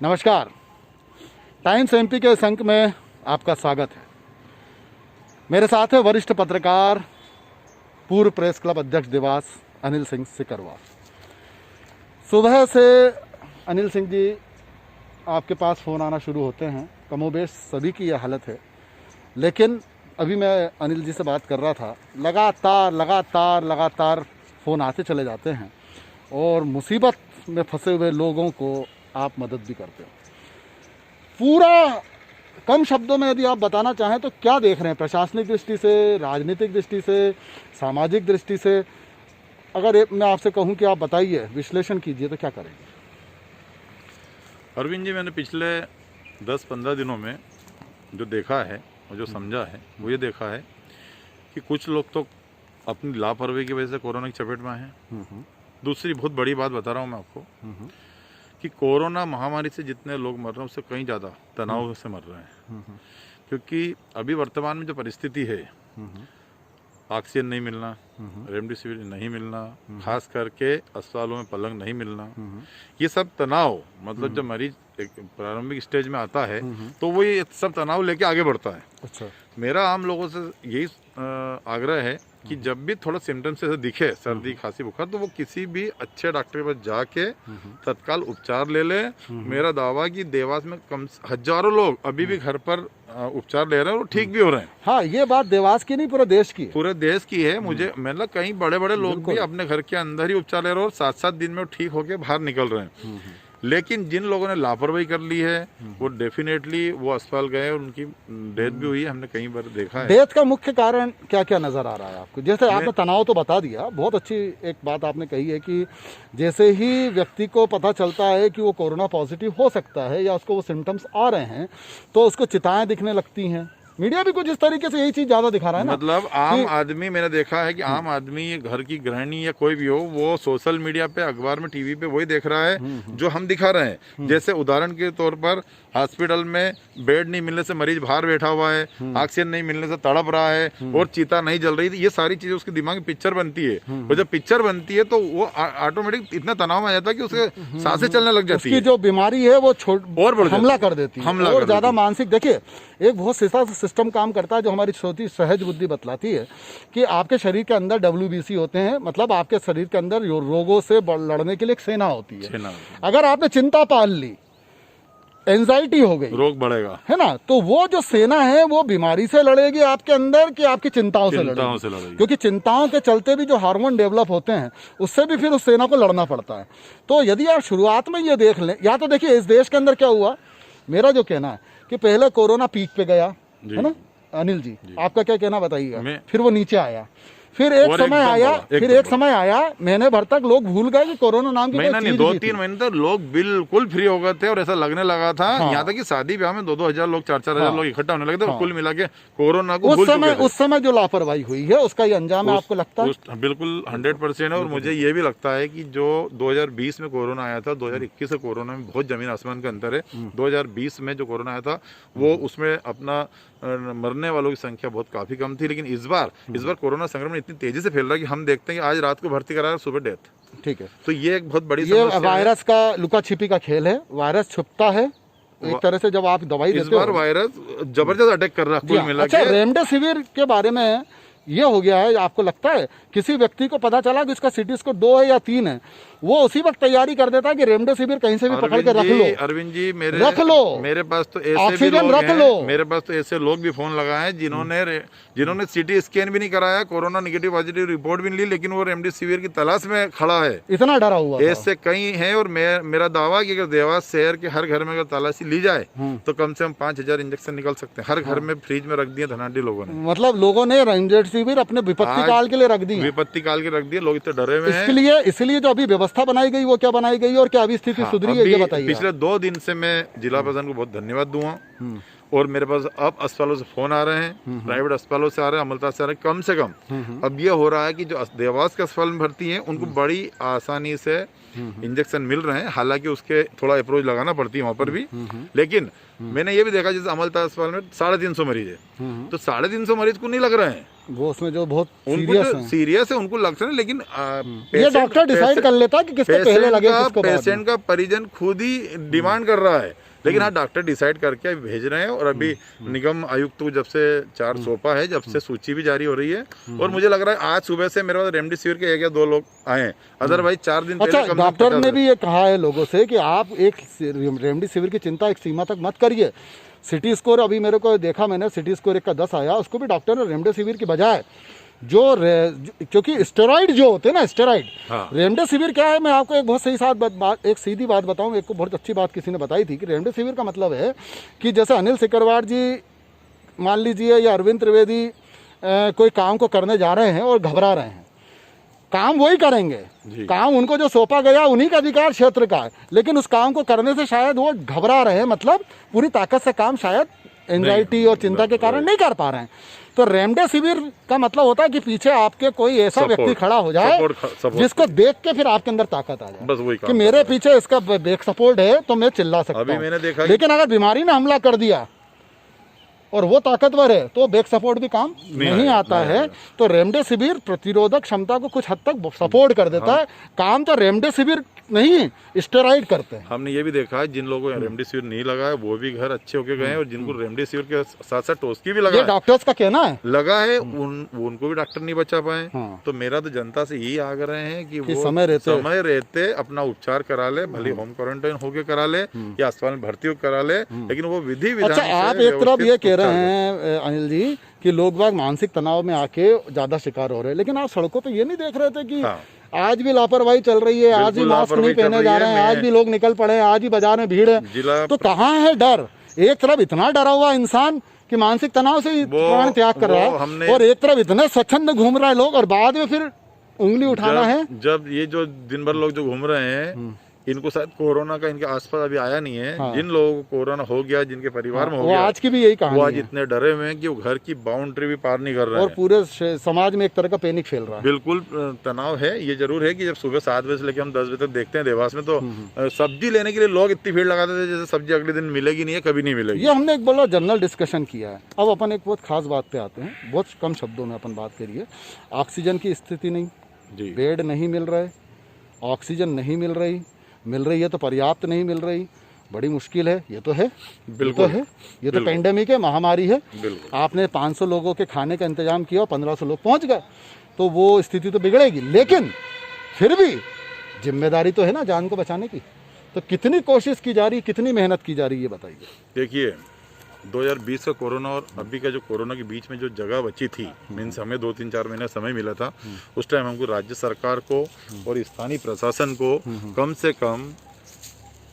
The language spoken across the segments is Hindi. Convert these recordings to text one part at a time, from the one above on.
नमस्कार, टाइम्स एमपी के इस अंक में आपका स्वागत है। मेरे साथ है वरिष्ठ पत्रकार, पूर्व प्रेस क्लब अध्यक्ष देवास अनिल सिंह सिकरवा। सुबह से अनिल सिंह जी आपके पास फ़ोन आना शुरू होते हैं, कमोबेश सभी की यह हालत है। लेकिन अभी मैं अनिल जी से बात कर रहा था, लगातार फ़ोन आते चले जाते हैं और मुसीबत में फंसे हुए लोगों को आप मदद भी करते हो। पूरा कम शब्दों में यदि आप बताना चाहें तो क्या देख रहे हैं, प्रशासनिक दृष्टि से, राजनीतिक दृष्टि से, सामाजिक दृष्टि से? अगर मैं आपसे कहूं कि आप बताइए, विश्लेषण कीजिए, तो क्या करेंगे? अरविंद जी, मैंने पिछले 10-15 दिनों में जो देखा है और जो समझा है वो ये देखा है कि कुछ लोग तो अपनी लापरवाही की वजह से कोरोना की चपेट में हैं। दूसरी बहुत बड़ी बात बता रहा हूँ मैं आपको कि कोरोना महामारी से जितने लोग मर रहे हैं उससे कहीं ज़्यादा तनाव से मर रहे हैं। क्योंकि अभी वर्तमान में जो परिस्थिति है, ऑक्सीजन नहीं मिलना, रेमडेसिविर नहीं मिलना, खास करके अस्पतालों में पलंग नहीं मिलना, ये सब तनाव, मतलब जब मरीज एक प्रारंभिक स्टेज में आता है तो वो ये सब तनाव लेके आगे बढ़ता है। अच्छा, मेरा आम लोगों से यही आग्रह है कि जब भी थोड़ा सिम्टम्स ऐसे दिखे, सर्दी खांसी बुखार, तो वो किसी भी अच्छे डॉक्टर के पास जाके तत्काल उपचार ले ले। मेरा दावा कि देवास में कम हजारों लोग अभी भी घर पर उपचार ले रहे हैं और ठीक भी हो रहे हैं। हाँ, ये बात देवास की नहीं, पूरे देश की है। पूरे देश की है। मुझे मतलब कई बड़े बड़े लोग भी अपने घर के अंदर ही उपचार ले रहे हैं और 7-7 दिन में ठीक होके बाहर निकल रहे हैं। लेकिन जिन लोगों ने लापरवाही कर ली है वो डेफिनेटली वो अस्पताल गए और उनकी डेथ भी हुई है। हमने कई बार देखा है। डेथ का मुख्य कारण क्या क्या नजर आ रहा है आपको? जैसे आपने तनाव तो बता दिया, बहुत अच्छी एक बात आपने कही है कि जैसे ही व्यक्ति को पता चलता है कि वो कोरोना पॉजिटिव हो सकता है या उसको वो सिम्टम्स आ रहे हैं तो उसको चिताएं दिखने लगती हैं। मीडिया भी कुछ इस तरीके से यही चीज ज्यादा दिखा रहा है ना। मतलब आम आदमी, मैंने देखा है कि आम आदमी, ये घर की गृहिणी या कोई भी हो, वो सोशल मीडिया पे, अखबार में, टीवी पे वही देख रहा है जो हम दिखा रहे हैं। जैसे उदाहरण के तौर पर हॉस्पिटल में बेड नहीं मिलने से मरीज बाहर बैठा हुआ है, ऑक्सीजन नहीं मिलने से तड़प रहा है और चिता नहीं जल रही। ये सारी चीजें उसके दिमाग में पिक्चर बनती है और जब पिक्चर बनती है तो वो ऑटोमेटिक इतना तनाव आ जाता है कि उसके सांसें चलने लग जाती है। उसकी जो बीमारी है वो और हमला कर देती है और ज्यादा मानसिक। देखिए, एक बहुत सीधा सिस्टम काम करता है जो हमारी छोटी सहज बुद्धि बतलाती है कि आपके शरीर के अंदर WBC होते हैं, मतलब आपके शरीर के अंदर रोगों से लड़ने के लिए एक सेना होती है। अगर आपने चिंता पाल ली, एंजाइटी हो गई, रोग बढ़ेगा, है ना, तो वो जो सेना है वो बीमारी से लड़ेगी आपके अंदर कि आपकी चिंताओं से लड़ेगी। क्योंकि चिंताओं के चलते भी जो हार्मोन डेवलप होते हैं उससे भी फिर उस सेना को लड़ना पड़ता है। तो यदि आप शुरुआत में ये देख लें, या तो देखिए इस देश के अंदर क्या हुआ, मेरा जो कहना है कि पहले कोरोना पीक पे गया, है ना अनिल जी, आपका क्या कहना बताइएगा? फिर वो नीचे आया, फिर एक समय आया महीने भर तक लोग भूल गए कि कोरोना नाम की महीना नहीं, 2-3 महीने तक लोग बिल्कुल फ्री हो गए थे और ऐसा लगने लगा था। हाँ। यहाँ तक कि शादी ब्याह में 2-2 हजार लोग, 4-4 हजार लोग इकट्ठा होने लगे थे। कुल मिला के कोरोना को उस समय जो लापरवाही हुई है उसका ये अंजाम है, आपको लगता है? बिल्कुल 100% है। और मुझे ये भी लगता है कि जो 2020 में कोरोना आया था, 2021 से कोरोना में बहुत जमीन आसमान का अंतर है। 2020 में जो कोरोना आया था वो उसमें अपना मरने वालों की संख्या बहुत काफी कम थी। लेकिन इस बार कोरोना संक्रमण इतनी तेजी से फैल रहा है कि हम देखते हैं कि आज रात को भर्ती करा, सुबह डेथ। ठीक है, तो ये एक बहुत बड़ी ये वायरस का लुका छिपी का खेल है। वायरस छुपता है एक तरह से जब आप दवाई देते हो। इस बार वायरस जबरदस्त अटैक कर रहा है कुल मिला के। अच्छा, रेमडेसिविर के बारे में ये हो गया है, आपको लगता है किसी व्यक्ति को पता चला कि इसका CT स्कोर 2 है या 3 है, वो उसी वक्त तैयारी कर देता है कि रेमडेसिविर कहीं से भी पकड़ के रख लो। अरविंद जी, मेरे पास तो ऐसे भी लोग हैं, मेरे पास तो ऐसे लोग भी फोन लगाए हैं जिन्होंने CT स्कैन भी नहीं कराया, कोरोना नेगेटिव पॉजिटिव रिपोर्ट भी नहीं ली, लेकिन वो रेमडेसिविर की तलाश में खड़ा है। इतना डरा हुआ ऐसे कई हैं। और मेरा दावा कि अगर देवास शहर के हर घर में अगर तलाशी ली जाए तो कम से कम 5000 इंजेक्शन निकल सकते हैं। हर घर में फ्रिज में रख दिए धनाढ्य लोगों ने। मतलब लोगों ने रेमडेसिविर अपने विपत्ति काल के लिए रख दी, विपत्ति काल के रख दिए। लोग इतने डरे हुए हैं। इसलिए जो अभी व्यवस्था बनाई गई वो क्या बनाई गई और क्या अभी स्थिति सुधरी है, ये बताइए। पिछले 2 दिन से मैं जिला प्रशासन को बहुत धन्यवाद दूंगा। और मेरे पास अब अस्पतालों से फोन आ रहे हैं, प्राइवेट अस्पतालों से आ रहे हैं, अमलता से आ रहे हैं। कम से कम अब ये हो रहा है कि जो देवास के अस्पताल में भर्ती हैं उनको बड़ी आसानी से इंजेक्शन मिल रहे हैं, हालांकि उसके थोड़ा अप्रोच लगाना पड़ती है वहाँ पर भी। लेकिन मैंने ये भी देखा जैसे अमलता अस्पताल में 350 मरीज है, तो 350 मरीज को नहीं लग रहे हैं, वो उसमें जो बहुत सीरियस है उनको लग रहे हैं, लेकिन ये डॉक्टर डिसाइड कर लेता है कि किसको पहले लगे किसको बाद में। पेशेंट का परिजन खुद ही डिमांड कर रहा है, लेकिन हाँ डॉक्टर डिसाइड करके अभी भेज रहे हैं। और अभी निगम आयुक्त को जब से 4 सौंपा है, जब से सूची भी जारी हो रही है, और मुझे लग रहा है आज सुबह से मेरे पास रेमडेसिविर के 1 या 2 लोग आए हैं, अदरवाइज 4 दिन अच्छा, डॉक्टर ने भी ये कहा है लोगों से कि आप एक रेमडेसिविर की चिंता एक सीमा तक मत करिए। सिटी स्कोर अभी मेरे को देखा, मैंने सिटी स्कोर 1 का 10 आया, उसको भी डॉक्टर ने रेमडेसिविर की बजाय क्योंकि स्टेरॉइड जो होते हैं ना, स्टेरॉइड, रेमडेसिविर क्या है, मैं आपको एक बहुत सही एक सीधी बात बताऊं। एक को बहुत अच्छी बात किसी ने बताई थी कि रेमडेसिविर का मतलब है कि जैसे अनिल सिकरवार जी मान लीजिए या अरविंद त्रिवेदी कोई काम को करने जा रहे हैं और घबरा रहे हैं, काम वही करेंगे, काम उनको जो सौंपा गया उन्हीं का अधिकार क्षेत्र का है, लेकिन उस काम को करने से शायद वो घबरा रहे हैं, मतलब पूरी ताकत से काम शायद एंजाइटी और चिंता के कारण नहीं कर पा रहे हैं। तो रेमडेसिविर का मतलब होता है कि पीछे आपके कोई ऐसा व्यक्ति खड़ा हो जाए जिसको देख के फिर आपके अंदर ताकत आ जाए, बस वही कि मेरे पीछे इसका बैक सपोर्ट है तो मैं चिल्ला सकता अभी हूं। मैंने देखा, लेकिन अगर बीमारी ने हमला कर दिया और वो ताकतवर है तो बैक सपोर्ट भी काम नहीं आता है। तो रेमडेसिविर प्रतिरोधक क्षमता को कुछ हद तक सपोर्ट कर देता है, काम तो रेमडेसिविर नहीं स्टेरॉइड करते हैं। हमने ये भी देखा है जिन लोगों को रेमडेसिविर नहीं लगा है वो भी घर अच्छे होके गए हैं, और जिनको रेमडेसिविर के साथ साथ टोस्की भी लगा ये डॉक्टर्स का कहना है लगा है, उनको भी डॉक्टर नहीं बचा पाए। तो मेरा तो जनता से यही आग्रह है कि वो समय रहते अपना उपचार करा ले, भले होम क्वारंटाइन होके करा ले या अस्पताल में भर्ती होकर करा ले, लेकिन वो विधि विधान। अच्छा, आप एक तरफ ये कह रहे हैं अनिल जी कि लोग बाग मानसिक तनाव में आके ज्यादा शिकार हो रहे हैं, लेकिन आप सड़कों पे ये नहीं देख रहे थे कि आज भी लापरवाही चल रही है, आज भी मास्क नहीं पहने जा रहे हैं, आज भी लोग निकल पड़े हैं, आज भी बाजार में भीड़ है, तो कहाँ है डर? एक तरफ इतना डरा हुआ इंसान कि मानसिक तनाव से प्राण त्याग कर रहा है, और एक तरफ इतने स्वच्छंद घूम रहे हैं लोग, और बाद में फिर उंगली उठाना है। जब ये जो दिन भर लोग जो घूम रहे हैं, इनको शायद कोरोना का इनके आसपास अभी आया नहीं है। जिन लोगों को कोरोना हो गया, जिनके परिवार में हो गया, आज की भी यही कहानी वो आज इतने डरे हुए हैं कि वो घर की बाउंड्री भी पार नहीं कर रहे हैं, और पूरे समाज में एक तरह का पैनिक फैल रहा है। बिल्कुल तनाव है। ये जरूर है कि जब सुबह 7 बजे से लेकर हम 10 बजे तक देखते हैं देवास में, तो सब्जी लेने के लिए लोग इतनी भीड़ लगाते थे जैसे सब्जी अगले दिन मिलेगी नहीं है, कभी नहीं मिलेगी। ये हमने एक बोला जनरल डिस्कशन किया है। अब अपन एक बहुत खास बात पे आते हैं, बहुत कम शब्दों में अपन बात करिए। ऑक्सीजन की स्थिति नहीं, बेड नहीं मिल रहे, ऑक्सीजन नहीं मिल रही है तो पर्याप्त नहीं मिल रही, बड़ी मुश्किल है। ये तो है, बिल्कुल है, ये तो पेंडेमिक है, महामारी है। आपने 500 लोगों के खाने का इंतजाम किया और 1500 लोग पहुंच गए, तो वो स्थिति तो बिगड़ेगी, लेकिन फिर भी जिम्मेदारी तो है ना जान को बचाने की। तो कितनी कोशिश की जा रही, कितनी मेहनत की जा रही है, बताइए। देखिए 2020 का कोरोना और अभी का जो कोरोना के बीच में जो जगह बची थी, मीन्स हमें 2-3-4 महीने समय मिला था, उस टाइम हमको राज्य सरकार को और स्थानीय प्रशासन को कम से कम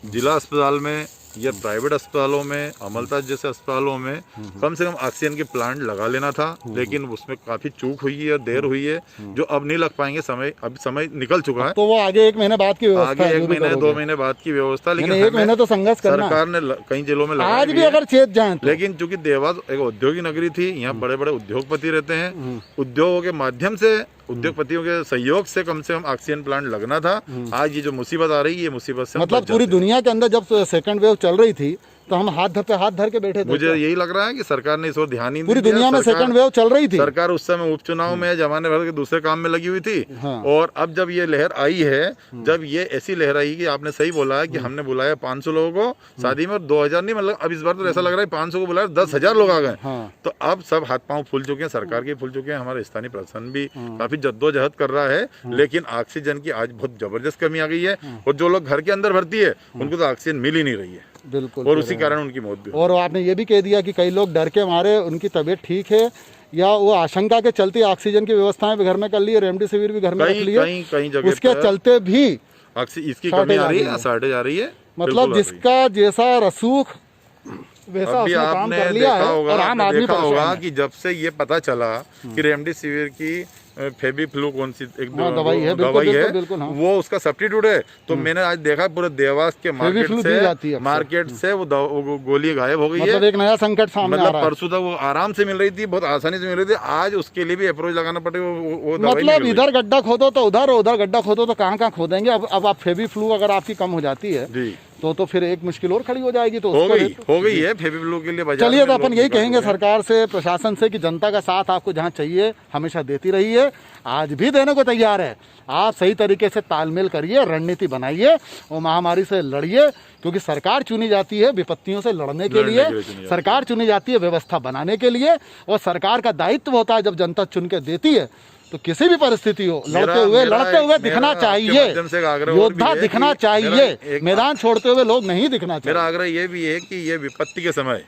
जिला अस्पताल में या प्राइवेट अस्पतालों में, अमलता जैसे अस्पतालों में कम से कम ऑक्सीजन के प्लांट लगा लेना था, लेकिन उसमें काफी चूक हुई है, देर हुई है, जो अब नहीं लग पाएंगे। अब समय निकल चुका है, तो वो आगे 1 महीने बाद की व्यवस्था, आगे 1 महीने 2 महीने बाद की व्यवस्था, लेकिन 1 महीने तो संघर्ष करना। सरकार ने कई जिलों में आज भी अगर चेत जाए, लेकिन चूंकि देवास एक औद्योगिक नगरी थी, यहाँ बड़े बड़े उद्योगपति रहते हैं, उद्योगों के माध्यम से, उद्योगपतियों के सहयोग से कम ऑक्सीजन प्लांट लगना था। आज ये जो मुसीबत आ रही है, ये मुसीबत से मतलब पूरी दुनिया के अंदर जब सेकंड वेव चल रही थी तो हम हाथ धर के बैठे थे। मुझे यही लग रहा है कि सरकार ने इस ओर ध्यान ही नहीं दिया। पूरी दुनिया में सेकंड वेव चल रही थी, सरकार उस समय उपचुनाव में जमाने भर के दूसरे काम में लगी हुई थी। और अब जब ये लहर आई है, जब ये ऐसी लहर आई कि आपने सही बोला है कि हमने बुलाया 500 लोगों को शादी में, और 2000 नहीं, मतलब अब इस बार तो ऐसा लग रहा है 500 को बुलाया 10,000 लोग आ गए। तो अब सब हाथ पांव फूल चुके हैं, सरकार के फूल चुके हैं, हमारे स्थानीय प्रशासन भी काफी जद्दोजहद कर रहा है, लेकिन ऑक्सीजन की आज बहुत जबरदस्त कमी आ गई है, और जो लोग घर के अंदर भर्ती है उनको तो ऑक्सीजन मिल ही नहीं रही है। बिल्कुल, और उसी कारण उनकी मौत भी। और आपने ये भी कह दिया कि कई लोग डर के मारे, उनकी तबीयत ठीक है या वो आशंका के चलते ऑक्सीजन की व्यवस्थाएं भी घर में कर ली है, रेमडेसिविर भी घर में रख लिया, कई जगह उसके चलते भी इसकी कमी आ रही है, शॉर्टेज आ रही है। मतलब जिसका जैसा रसूख वैसा अभी आपने देखा होगा कि जब से ये पता चला कि रेमडेसिविर की फेबी फ्लू कौन सी एक दवाई है, दवाई है, बिल्कुल, हाँ। वो उसका सब्स्टिट्यूट है। तो मैंने आज देखा पूरे देवास के मार्केट से वो गोली गायब हो गई है। मतलब एक नया संकट सामने आ रहा है। परसों तक वो आराम से मिल रही थी, बहुत आसानी से मिल रही थी, आज उसके लिए भी अप्रोच लगाना पड़ेगा। वो मतलब इधर गड्ढा खोदो तो उधर गड्ढा खोदो तो कहाँ खोदेंगे। अब आप फेबी फ्लू अगर आपकी कम हो जाती है जी, तो फिर एक मुश्किल और खड़ी हो जाएगी। तो हो गई है फेबी फ्लू के लिए। चलिए, तो अपन यही कहेंगे सरकार से, प्रशासन से कि जनता का साथ आपको जहाँ चाहिए हमेशा देती रही है, आज भी देने को तैयार है। आप सही तरीके से तालमेल करिए, रणनीति बनाइए और महामारी से लड़िए, क्योंकि सरकार चुनी जाती है विपत्तियों से लड़ने के लिए, सरकार चुनी जाती है व्यवस्था बनाने के लिए, और सरकार का दायित्व होता है जब जनता चुन के देती है तो किसी भी परिस्थिति हो लड़ते हुए दिखना चाहिए, योद्धा दिखना चाहिए, मैदान छोड़ते हुए लोग नहीं दिखना चाहिए। मेरा आग्रह ये भी है कि ये विपत्ति के समय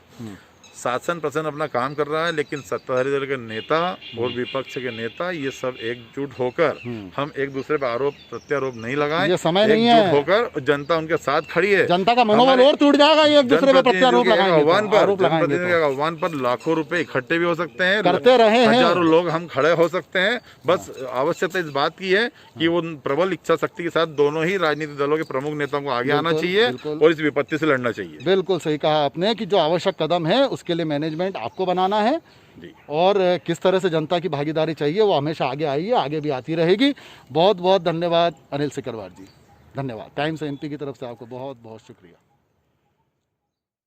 शासन प्रशासन अपना काम कर रहा है, लेकिन सत्ताधारी दल के नेता और विपक्ष के नेता ये सब एकजुट होकर हम एक दूसरे पर आरोप प्रत्यारोप नहीं लगाएं। ये समय नहीं है। एकजुट होकर जनता उनके साथ खड़ी है। जनता का मनोबल और टूट जाएगा एक दूसरे पर प्रत्यारोप आह्वान पर लाखों रुपए इकट्ठे भी हो सकते हैं, करते रहे हैं, हजारों लोग हम खड़े हो सकते हैं। बस आवश्यकता इस बात की है कि वो प्रबल इच्छा शक्ति के साथ दोनों ही राजनीतिक दलों के प्रमुख नेताओं को आगे आना चाहिए और इस विपत्ति से लड़ना चाहिए। बिल्कुल सही कहा आपने कि जो आवश्यक कदम है उसके लिए मैनेजमेंट आपको बनाना है, और किस तरह से जनता की भागीदारी चाहिए वो हमेशा आगे आई है, आगे भी आती रहेगी। बहुत बहुत धन्यवाद अनिल सिकरवार जी, धन्यवाद। टाइम्स एमपी की तरफ से आपको बहुत बहुत शुक्रिया।